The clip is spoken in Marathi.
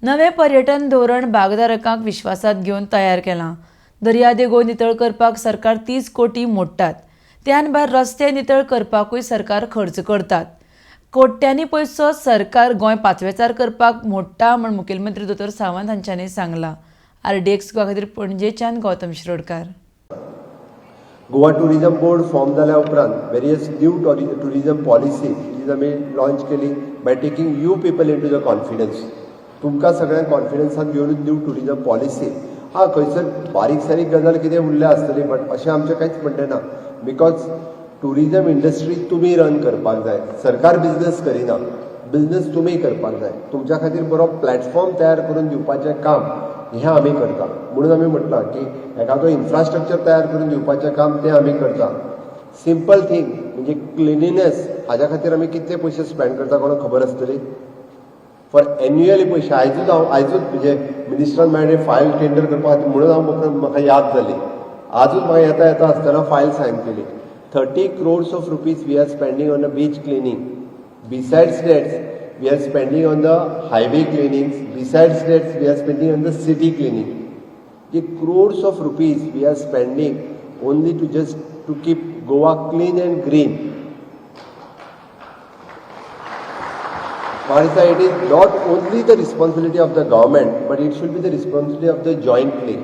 नवे पर्यटन धोरण बागधारकांक विश्वासात घेवन तयार केलां. दर्यादेगो नितळ करपाक सरकार 30 कोटी मोडटात. त्यान भायर रस्ते नितळ करपाकूय सरकार खर्च करतात. कोट्यांनी पयसो सरकार गोंय पाचवेचार करपाक मोडटा म्हूण मुखेलमंत्री दोतोर सावंत हांच्यांनी सांगलां. RDX खातीर पणजेच्यान Gautam Shirodkar. Goa tourism board form जाल्या उपरांत वेरियस न्यू टुरिझम पॉलिसीज आमी लॉन्च केली by taking you people in to the confidence. तुमकां सगळ्यांक कॉन्फिडन्सान घेवन न्यू टुरिझम पॉलिसी खंयसर बारीक सारीक गजाल कितें उरल्या आसतली बट अशें आमचें कांयच म्हणणें ना. बिकॉज टुरिझम इंडस्ट्री तुमी रन करपाक जाय. सरकार बिझनेस करिना, बिझनेस तुमी करपाक जाय. तुमच्या खातीर बरो प्लॅटफॉर्म तयार करून दिवपाचें काम हें आमी करता. म्हणून आमी म्हटलां की एखादो इन्फ्रास्ट्रक्चर तयार करून दिवपाचें काम तें आमी करता. सिंपल थिंग म्हणजे क्लिनिनेस हाज्या खातीर आमी कितले पयशे स्पेंड करता कोणाक खबर आसतली. फॉर एन्युअली पयशे आयजूच म्हणजे मिनिस्टरान मेळ्ळें फायल टेंडर करपा खातीर म्हणून म्हाका याद जाली. आजूच म्हाका येता आसतना फायल सायन केली. 30 crores of rupees we are spending on the beach cleaning. Besides that, we are spending on the highway cleanings. Besides that, we are spending on the city cleaning. The crores of rupees we are spending only to keep Goa clean and green. Marisa, it is not only the responsibility of the government, but it should be the responsibility of the jointly.